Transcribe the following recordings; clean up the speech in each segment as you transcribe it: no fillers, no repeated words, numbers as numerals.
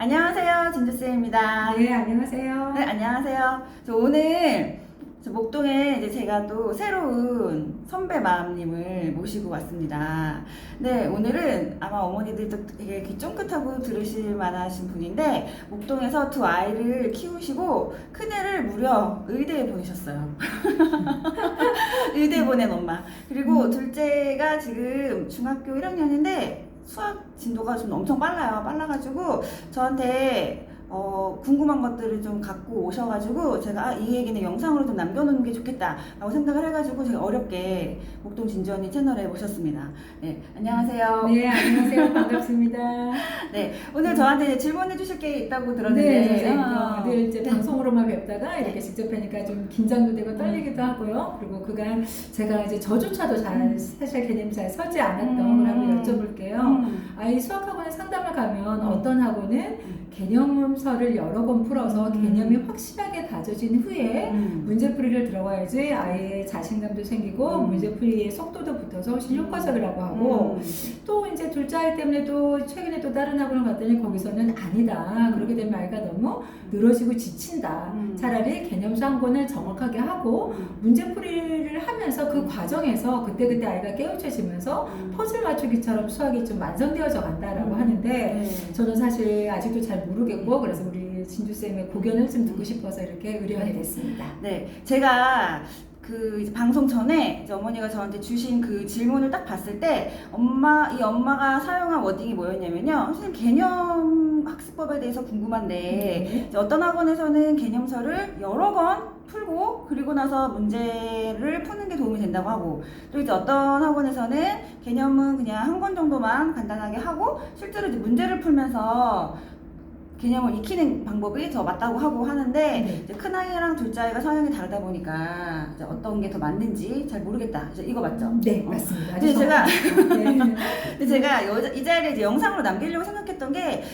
안녕하세요, 진주쌤입니다. 네, 안녕하세요. 네, 안녕하세요. 오늘 목동에 이제 제가 또 새로운 선배 마음님을 모시고 왔습니다. 네, 오늘은 아마 어머니들도 되게 귀 쫑긋하고 들으실 만하신 분인데, 목동에서 두 아이를 키우시고 큰애를 무려 의대에 보내셨어요. 의대에 보낸 엄마. 그리고 둘째가 지금 중학교 1학년인데 수학 진도가 좀 엄청 빨라가지고 저한테 궁금한 것들을 좀 갖고 오셔가지고 제가 이 얘기는 영상으로 좀 남겨놓는 게 좋겠다 라고 생각을 해가지고 제가 어렵게 목동 진주 언니 채널에 모셨습니다. 네, 안녕하세요. 네, 안녕하세요. 반갑습니다. 네, 오늘 저한테 질문해 주실 게 있다고 들었는데 네, 늘 이제 방송으로만 뵙다가 이렇게 직접 뵈니까 좀 긴장도 되고 떨리기도 하고요. 그리고 그간 제가 이제 저조차도 사실 개념 잘 서지 않았던 걸 한번 여쭤볼게요. 아이 수학학원에 상담을 가면 어떤 학원은 개념서를 여러 번 풀어서 개념이 확실하게 다져진 후에 문제풀이를 들어가야지 아이의 자신감도 생기고 문제풀이의 속도도 붙어서 훨씬 효과적이라고 하고 또 이제 둘째 아이 때문에 또 최근에 또 다른 학원을 갔더니 거기서는 아니다. 그렇게 되면 아이가 너무 늘어지고 지친다. 차라리 개념서 한 권을 정확하게 하고 문제풀이를 하면서 그 과정에서 그때그때 아이가 깨우쳐지면서 퍼즐 맞추기처럼 수학이 좀 완성되어져 간다라고 하는데 저는 사실 아직도 잘 모르겠고 그래서 우리 진주쌤의 고견을 좀 듣고 싶어서 이렇게 의뢰하게 됐습니다. 네, 제가 그 이제 방송 전에 이제 어머니가 저한테 주신 그 질문을 딱 봤을 때 이 엄마가 사용한 워딩이 뭐였냐면요. 선생님 개념 학습법에 대해서 궁금한데 이제 어떤 학원에서는 개념서를 여러 번 풀고 그리고 나서 문제를 푸는 게 도움이 된다고 하고 또 이제 어떤 학원에서는 개념은 그냥 한 권 정도만 간단하게 하고 실제로 이제 문제를 풀면서 개념을 익히는 방법이 더 맞다고 하고 하는데 이제 큰아이랑 둘째아이가 성향이 다르다 보니까 이제 어떤 게 더 맞는지 잘 모르겠다. 이거 맞죠? 네, 맞습니다. 근데 제가 네. 이 자리에 이제 영상으로 남기려고 생각했던 게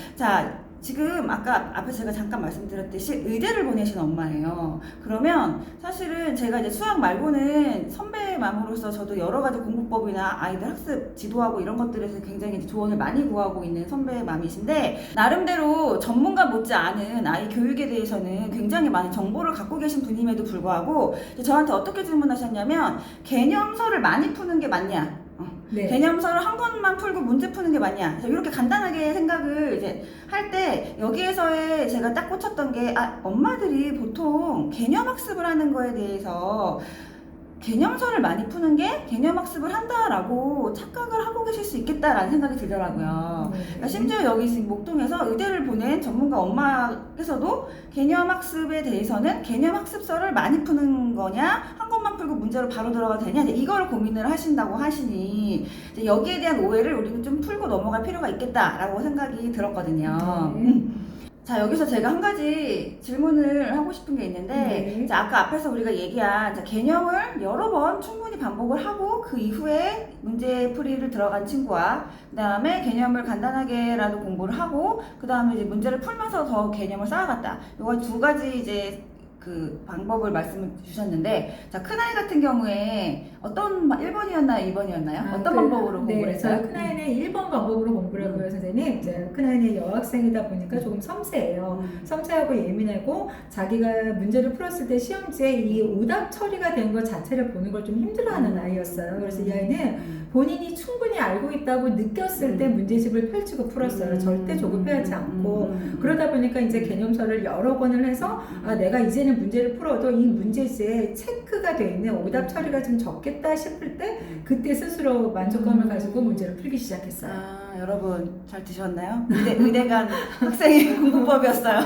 지금 아까 앞에 제가 잠깐 말씀드렸듯이 의대를 보내신 엄마예요. 그러면 사실은 제가 이제 수학 말고는 선배 맘으로서 저도 여러 가지 공부법이나 아이들 학습 지도하고 이런 것들에서 굉장히 이제 조언을 많이 구하고 있는 선배 맘이신데 나름대로 전문가 못지 않은 아이 교육에 대해서는 굉장히 많은 정보를 갖고 계신 분임에도 불구하고 저한테 어떻게 질문하셨냐면 개념서를 많이 푸는 게 맞냐? 네. 개념서를 한 권만 풀고 문제 푸는 게 맞냐? 이렇게 간단하게 생각을 이제 할 때 여기에서의 제가 딱 꽂혔던 게 엄마들이 보통 개념 학습을 하는 거에 대해서 개념서를 많이 푸는 게 개념 학습을 한다라고 착각을 하고 계실 수 있겠다라는 생각이 들더라고요. 그러니까 심지어 여기 지금 목동에서 의대를 보낸 전문가 엄마께서도 개념 학습에 대해서는 개념 학습서를 많이 푸는 거냐 한 권만 풀고 문제로 바로 들어가도 되냐 이걸 고민을 하신다고 하시니 이제 여기에 대한 오해를 우리는 좀 풀고 넘어갈 필요가 있겠다라고 생각이 들었거든요. 자, 여기서 제가 한 가지 질문을 하고 싶은 게 있는데 자, 아까 앞에서 우리가 얘기한 개념을 여러 번 충분히 반복을 하고 그 이후에 문제풀이를 들어간 친구와 그 다음에 개념을 간단하게라도 공부를 하고 그 다음에 이제 문제를 풀면서 더 개념을 쌓아갔다. 이거 두 가지 이제 그 방법을 말씀을 주셨는데 자, 큰아이 같은 경우에 어떤 1번이었나요? 2번이었나요? 어떤 방법으로 공부를 했어요? 큰아이는 1번 방법으로 공부를 하고요, 선생님. 이제 큰아이는 여학생이다 보니까 조금 섬세해요. 섬세하고 예민하고 자기가 문제를 풀었을 때 시험지에 이 오답 처리가 된 것 자체를 보는 걸 좀 힘들어하는 아이였어요. 그래서 이 아이는 본인이 충분히 알고 있다고 느꼈을 때 문제집을 펼치고 풀었어요. 절대 조급해하지 않고 그러다 보니까 이제 개념서를 여러 권을 해서 내가 이제는 문제를 풀어도 이 문제지에 체크가 되어 있는 오답 처리가 좀 적겠다 싶을 때 그때 스스로 만족감을 가지고 문제를 풀기 시작했어요. 여러분 잘 드셨나요? 의대간 학생의 공부법이었어요.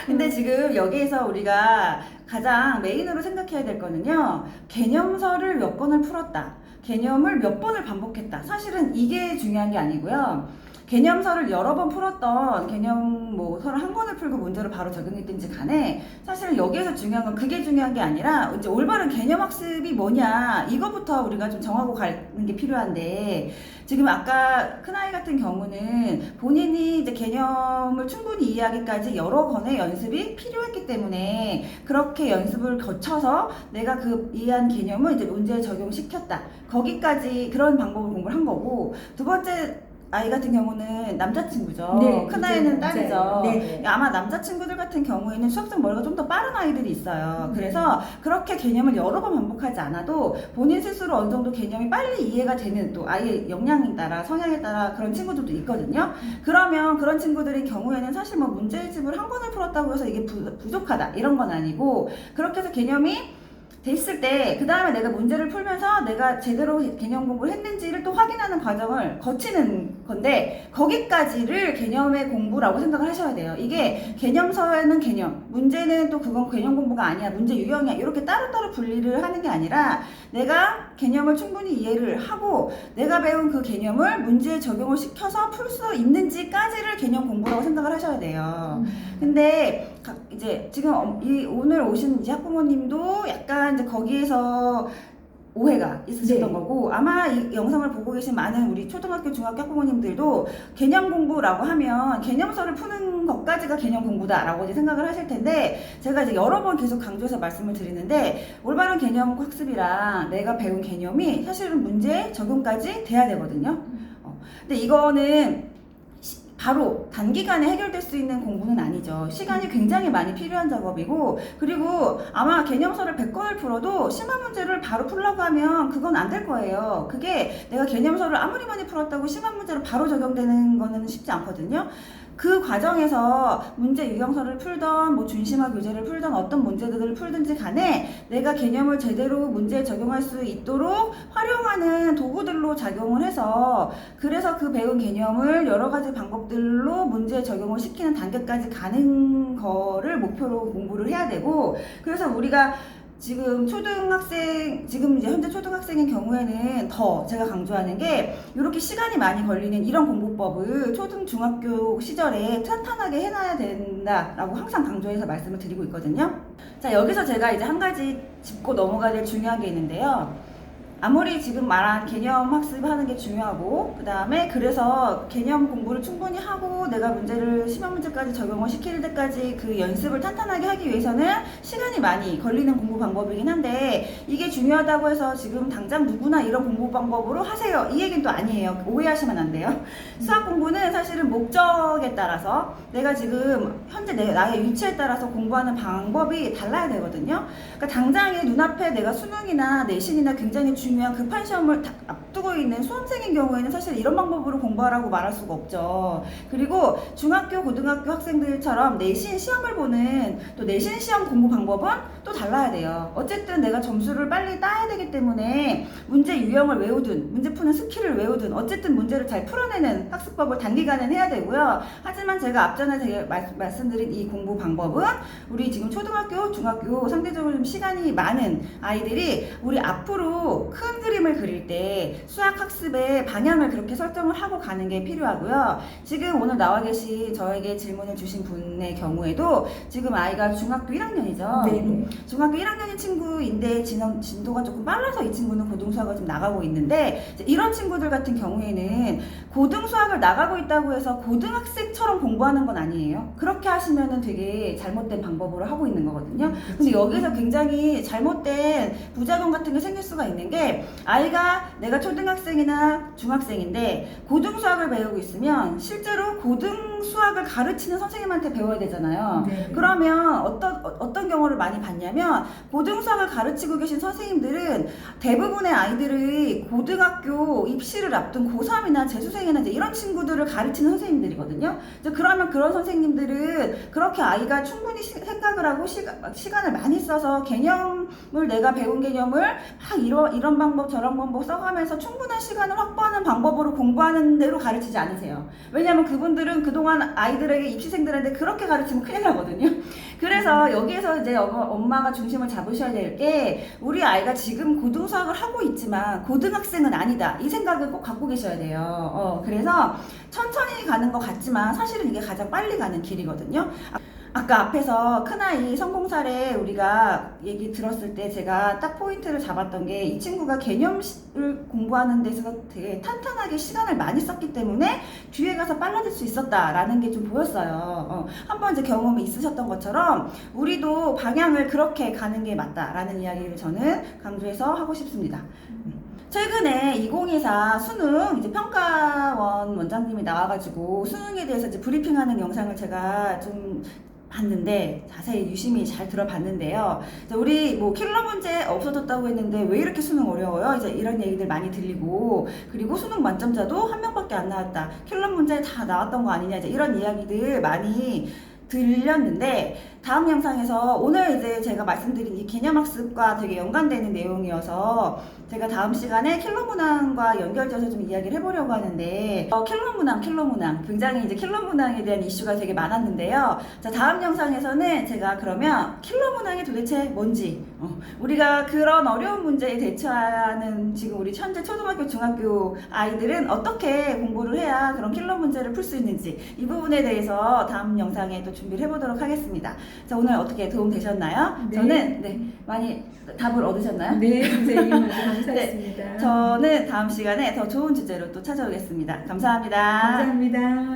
근데 지금 여기에서 우리가 가장 메인으로 생각해야 될 거는요. 개념서를 몇 번을 풀었다. 개념을 몇 번을 반복했다. 사실은 이게 중요한 게 아니고요. 개념서를 여러 번 풀었던 개념서를 한 권을 풀고 문제를 바로 적용했든지 간에 사실은 여기에서 중요한 건 그게 중요한 게 아니라 이제 올바른 개념 학습이 뭐냐 이거부터 우리가 좀 정하고 가는 게 필요한데 지금 아까 큰아이 같은 경우는 본인이 이제 개념을 충분히 이해하기까지 여러 권의 연습이 필요했기 때문에 그렇게 연습을 거쳐서 내가 그 이해한 개념을 이제 문제에 적용시켰다. 거기까지 그런 방법을 공부를 한 거고 두 번째 아이 같은 경우는 남자친구죠. 네, 큰 아이는 둘째 딸이죠. 남자예요. 네. 아마 남자친구들 같은 경우에는 수학적 머리가 좀 더 빠른 아이들이 있어요. 네. 그래서 그렇게 개념을 여러 번 반복하지 않아도 본인 스스로 어느 정도 개념이 빨리 이해가 되는 또 아이의 역량에 따라 성향에 따라 그런 친구들도 있거든요. 그러면 그런 친구들의 경우에는 사실 뭐 문제집을 한 권을 풀었다고 해서 이게 부족하다 이런 건 아니고 그렇게 해서 개념이 됐을 때 그 다음에 내가 문제를 풀면서 내가 제대로 개념 공부를 했는지를 또 확인하는 과정을 거치는 건데 거기까지를 개념의 공부라고 생각을 하셔야 돼요. 이게 개념서에는 개념, 문제는 또 그건 개념 공부가 아니야, 문제 유형이야 이렇게 따로따로 분리를 하는 게 아니라 내가 개념을 충분히 이해를 하고 내가 배운 그 개념을 문제에 적용을 시켜서 풀 수 있는지까지를 개념 공부라고 생각을 하셔야 돼요. 근데 이제 지금 오늘 오신 이제 학부모님도 약간 이제 거기에서 오해가 있으셨던 네. 거고 아마 이 영상을 보고 계신 많은 우리 초등학교, 중학교 학부모님들도 개념 공부라고 하면 개념서를 푸는 것까지가 개념 공부다라고 이제 생각을 하실 텐데 제가 이제 여러 번 계속 강조해서 말씀을 드리는데 올바른 개념 학습이랑 내가 배운 개념이 사실은 문제 적용까지 돼야 되거든요. 근데 이거는 바로 단기간에 해결될 수 있는 공부는 아니죠. 시간이 굉장히 많이 필요한 작업이고 그리고 아마 개념서를 100권을 풀어도 심화 문제를 바로 풀려고 하면 그건 안 될 거예요. 그게 내가 개념서를 아무리 많이 풀었다고 심화 문제로 바로 적용되는 거는 쉽지 않거든요. 그 과정에서 문제 유형서를 풀던 뭐 준심화 교재를 풀던 어떤 문제들을 풀든지 간에 내가 개념을 제대로 문제에 적용할 수 있도록 활용하는 도구들로 작용을 해서 그래서 그 배운 개념을 여러 가지 방법들로 문제에 적용을 시키는 단계까지 가는 거를 목표로 공부를 해야 되고 그래서 우리가 지금 지금 이제 현재 초등학생인 경우에는 더 제가 강조하는 게 이렇게 시간이 많이 걸리는 이런 공부법을 초등, 중학교 시절에 탄탄하게 해놔야 된다라고 항상 강조해서 말씀을 드리고 있거든요. 자, 여기서 제가 이제 한 가지 짚고 넘어가야 될 중요한 게 있는데요. 아무리 지금 말한 개념 학습하는 게 중요하고 그 다음에 그래서 개념 공부를 충분히 하고 내가 문제를 심화 문제까지 적용을 시킬 때까지 그 연습을 탄탄하게 하기 위해서는 시간이 많이 걸리는 공부 방법이긴 한데 이게 중요하다고 해서 지금 당장 누구나 이런 공부 방법으로 하세요 이 얘기는 또 아니에요. 오해하시면 안 돼요. 수학 공부는 사실은 목적에 따라서 내가 지금 현재 나의 위치에 따라서 공부하는 방법이 달라야 되거든요. 그러니까 당장에 눈앞에 내가 수능이나 내신이나 굉장히 중요한 급한 시험을 앞두고 있는 수험생인 경우에는 사실 이런 방법으로 공부하라고 말할 수가 없죠. 그리고 중학교, 고등학교 학생들처럼 내신 시험을 보는 또 내신 시험 공부 방법은 또 달라야 돼요. 어쨌든 내가 점수를 빨리 따야 되기 때문에 문제 유형을 외우든 문제 푸는 스킬을 외우든 어쨌든 문제를 잘 풀어내는 학습법을 단기간에 해야 되고요. 하지만 제가 앞전에 제가 말씀드린 이 공부 방법은 우리 지금 초등학교, 중학교 상대적으로 좀 시간이 많은 아이들이 우리 앞으로 큰 그림을 그릴 때 수학 학습의 방향을 그렇게 설정을 하고 가는 게 필요하고요. 지금 오늘 나와 계신 저에게 질문을 주신 분의 경우에도 지금 아이가 중학교 1학년이죠. 네. 중학교 1학년인 친구인데 진도가 조금 빨라서 이 친구는 고등수학을 좀 나가고 있는데 이런 친구들 같은 경우에는 고등수학을 나가고 있다고 해서 고등학생처럼 공부하는 건 아니에요. 그렇게 하시면은 되게 잘못된 방법으로 하고 있는 거거든요. 근데 여기서 굉장히 잘못된 부작용 같은 게 생길 수가 있는 게 아이가 내가 초등학생이나 중학생인데 고등수학을 배우고 있으면 실제로 고등수학을 가르치는 선생님한테 배워야 되잖아요. 네. 그러면 어떤 경우를 많이 봤냐면 고등수학을 가르치고 계신 선생님들은 대부분의 아이들의 고등학교 입시를 앞둔 고3이나 재수생이나 이제 이런 친구들을 가르치는 선생님들이거든요. 이제 그러면 그런 선생님들은 그렇게 아이가 충분히 생각을 하고 시간을 많이 써서 개념을 내가 배운 개념을 막 이런 방법 저런 방법 써가면서 충분한 시간을 확보하는 방법으로 공부하는 대로 가르치지 않으세요. 왜냐하면 그분들은 그동안 아이들에게 입시생들한테 그렇게 가르치면 큰일 나거든요. 그래서 여기에서 이제 엄마가 중심을 잡으셔야 될 게 우리 아이가 지금 고등수학을 하고 있지만 고등학생은 아니다. 이 생각을 꼭 갖고 계셔야 돼요. 그래서 천천히 가는 것 같지만 사실은 이게 가장 빨리 가는 길이거든요. 아까 앞에서 큰아이 성공 사례 우리가 얘기 들었을 때 제가 딱 포인트를 잡았던 게 이 친구가 개념을 공부하는 데서 되게 탄탄하게 시간을 많이 썼기 때문에 뒤에 가서 빨라질 수 있었다라는 게 좀 보였어요. 한번 이제 경험이 있으셨던 것처럼 우리도 방향을 그렇게 가는 게 맞다라는 이야기를 저는 강조해서 하고 싶습니다. 최근에 2024 수능 이제 평가원 원장님이 나와가지고 수능에 대해서 이제 브리핑하는 영상을 제가 좀 봤는데 자세히 유심히 잘 들어봤는데요. 이제 우리 뭐 킬러 문제 없어졌다고 했는데 왜 이렇게 수능 어려워요? 이제 이런 얘기들 많이 들리고, 그리고 수능 만점자도 한 명밖에 안 나왔다. 킬러 문제 다 나왔던 거 아니냐, 이제 이런 이야기들 많이 들렸는데, 다음 영상에서 오늘 이제 제가 말씀드린 이 개념학습과 되게 연관되는 내용이어서 제가 다음 시간에 킬러 문항과 연결지어서 좀 이야기를 해보려고 하는데, 킬러 문항 굉장히 이제 킬러 문항에 대한 이슈가 되게 많았는데요. 자, 다음 영상에서는 제가 그러면 킬러 문항이 도대체 뭔지, 우리가 그런 어려운 문제에 대처하는 지금 우리 현재 초등학교 중학교 아이들은 어떻게 공부를 해야 그런 킬러 문제를 풀 수 있는지, 이 부분에 대해서 다음 영상에 또 준비를 해보도록 하겠습니다. 자, 오늘 어떻게 도움 되셨나요? 네. 저는 많이 답을 얻으셨나요? 네, 선생님 아주 감사했습니다. 저는 다음 시간에 더 좋은 주제로 또 찾아오겠습니다. 감사합니다. 감사합니다.